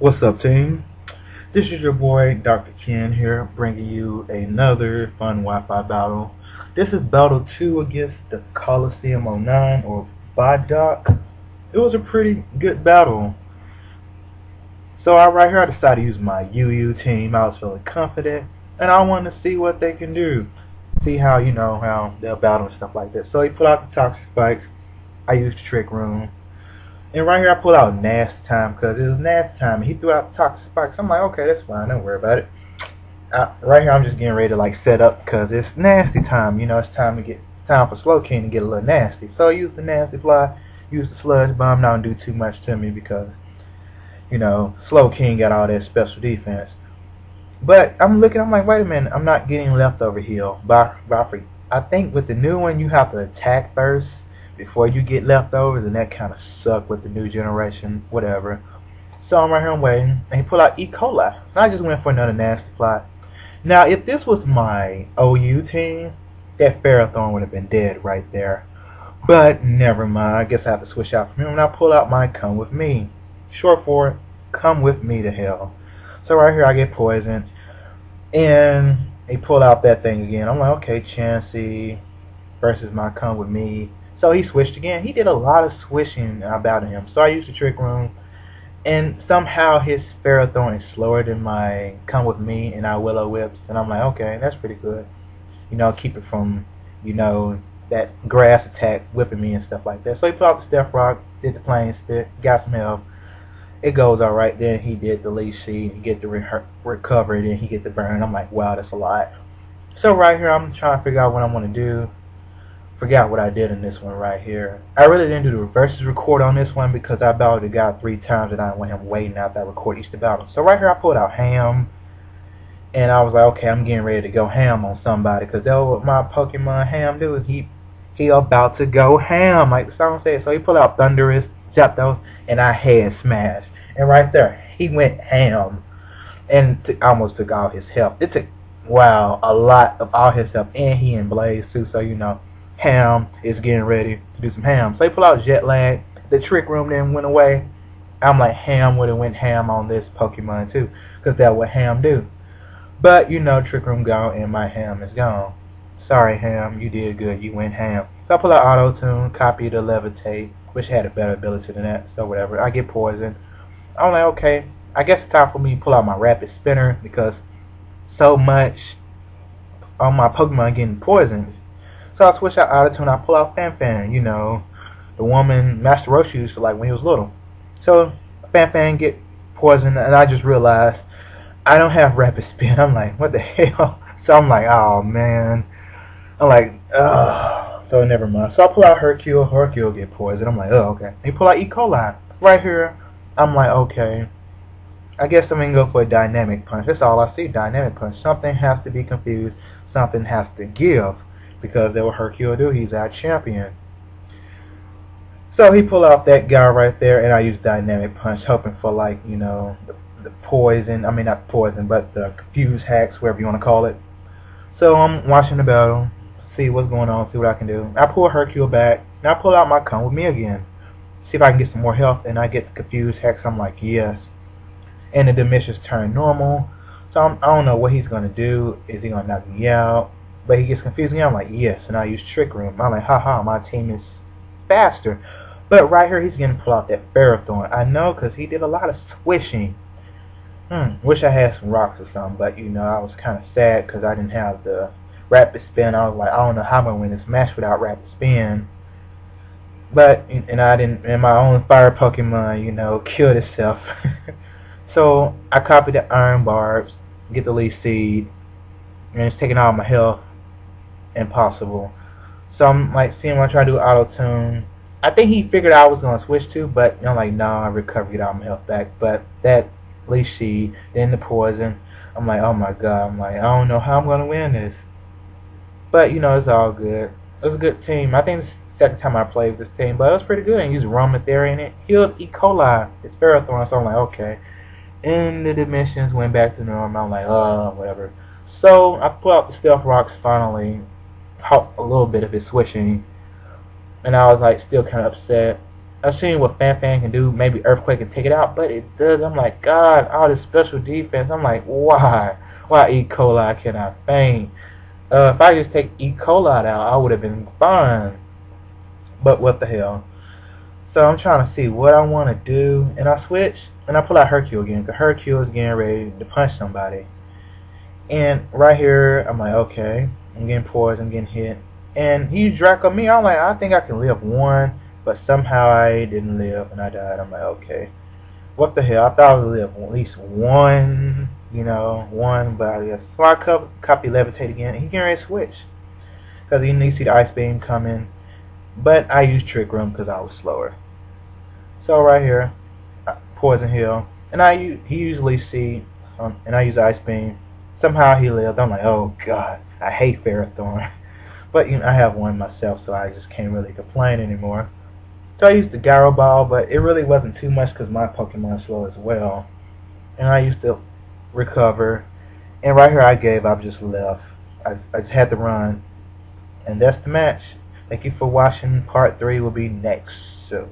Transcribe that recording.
What's up, team? This is your boy Dr. Ken here, bringing you another fun Wi-Fi battle. This is battle 2 against the TheColosseum09 or Badoc. It was a pretty good battle. So right here I decided to use my UU team. I was feeling confident, and I wanted to see what they can do. See how, how they'll battle and stuff like that. So he put out the toxic spikes. I used the trick room. And right here I pulled out nasty time because it was nasty time. He threw out the toxic spikes. I'm like, okay, that's fine. Don't worry about it. Right here I'm just getting ready to set up because it's nasty time. It's time for Slow King to get a little nasty. So I used the nasty fly, used the sludge bomb. Not gonna do too much to me because Slow King got all that special defense. But I'm like, wait a minute, I'm not getting leftover heal. I think with the new one you have to attack first before you get leftovers, and that kind of sucked with the new generation, whatever. So I'm right here, I'm waiting, and he pulled out E.coli. And I just went for another nasty plot. Now, if this was my OU team, that Ferrothorn would have been dead right there. But never mind, I guess I have to switch out from him, and I pull out my Come With Me. Short for it, Come With Me to hell. So right here I get poisoned, and he pulled out that thing again. I'm like, okay, Chansey versus my Come With Me. So he switched again. He did a lot of switching about him. So I used the trick room, and somehow his Ferrothorn is slower than my Come With Me, and I Willow Whips, and I'm like, okay, that's pretty good. Keep it from, that grass attack whipping me and stuff like that. So he put out the Steph Rock, did the Plane Stick, got some health. It goes alright. Then he did the leash seed, he get the recovery, then he get the burn. I'm like, wow, that's a lot. So right here I'm trying to figure out what I want to do. Forgot what I did in this one right here. I really didn't do the reverses record on this one because I battled the guy 3 times and I didn't want him waiting after I record each battle. So right here I pulled out Ham, and I was like, okay, I'm getting ready to go ham on somebody because that's what my Pokemon Ham do. Is he about to go ham, like the song says. So he pulled out Thunderous, Zapdos, and I had Smash. And right there, he went ham and almost took all his health. It took, wow, a lot of all his health, and he in Blaze too, so Ham is getting ready to do some ham. So he pulled out Jet Lag. The trick room then went away. I'm like, Ham would have went ham on this Pokemon too, because that's what Ham do. But trick room gone and my Ham is gone. Sorry Ham, you did good, you went ham. So I pull out Auto Tune, copy the Levitate, which had a better ability than that, so whatever. I get poisoned. I'm like, okay, I guess it's time for me to pull out my Rapid Spinner because so much on my Pokemon getting poisoned. So I switch out Auto Tune, I pull out Fan, the woman Master Roshi used to like when he was little. So Fan get poisoned, and I just realized I don't have Rapid Spin. I'm like, what the hell? So I'm like, oh man. I'm like, ugh. So never mind. So I pull out Hercule get poisoned. I'm like, oh, okay. He pull out E.coli. Right here, I'm like, okay. I guess I'm going to go for a Dynamic Punch. That's all I see, Dynamic Punch. Something has to be confused. Something has to give. Because that's what Hercule do. He's our champion. So he pull out that guy right there, and I use Dynamic Punch, hoping for the poison. I mean, not poison, but the confused hacks, whatever you want to call it. So I'm watching the battle, see what's going on, see what I can do. I pull Hercule back, and I pull out my Come With Me again. See if I can get some more health, and I get the confused hacks. I'm like, yes. And the dimensions turn normal. So I don't know what he's going to do. Is he going to knock me out? But he gets confused again. I'm like, yes. And I use Trick Room. I'm like, haha, my team is faster. But right here, he's going to pull out that Ferrothorn. I know, because he did a lot of swishing. Wish I had some rocks or something. But, I was kind of sad because I didn't have the Rapid Spin. I was like, I don't know how I'm going to win this match without Rapid Spin. But, and I didn't, and my own fire Pokemon, killed itself. So, I copied the Iron Barbs, get the Leaf Seed, and it's taking all my health. Impossible. So I'm like seeing when I try to do Auto Tune. I think he figured I was gonna switch to, but I'm like, no, I recovered, get all my health back. But that Leaf Seed, then the poison. I'm like, oh my god. I'm like, I don't know how I'm gonna win this. But it's all good. It was a good team. I think it's the second time I played with this team, but it was pretty good. I used Aromatherapy in it. Healed E.coli. It's Ferrothorn, so I'm like, okay. And the dimensions went back to normal. I'm like, whatever. So I pull out the Stealth Rocks finally. A little bit of it switching, and I was like still kind of upset. I've seen what Fan can do. Maybe Earthquake can take it out, but it does. I'm like, God, all this special defense. I'm like, why? Why E. coli cannot faint? If I just take E. coli out, I would have been fine. But what the hell? So I'm trying to see what I want to do, and I switch, and I pull out Hercule again, because Hercule is getting ready to punch somebody. And right here, I'm like, okay, I'm getting poisoned, I'm getting hit. And he Draco me. I'm like, I think I can live one, but somehow I didn't live, and I died. I'm like, okay, what the hell? I thought I would live at least one, you know, one, but I guess. So I copy Levitate again, and he getting ready to switch, because he needs to see the Ice Beam coming. But I used Trick Room because I was slower. So right here, Poison Heal, and he usually see, and I use Ice Beam. Somehow he lived. I'm like, oh God, I hate Ferrothorn. But you know, I have one myself, so I just can't really complain anymore. So I used the Gyro Ball, but it really wasn't too much because my Pokemon is slow as well. And I used to recover. And right here I gave up, just left. I just had to run. And that's the match. Thank you for watching. Part 3 will be next. So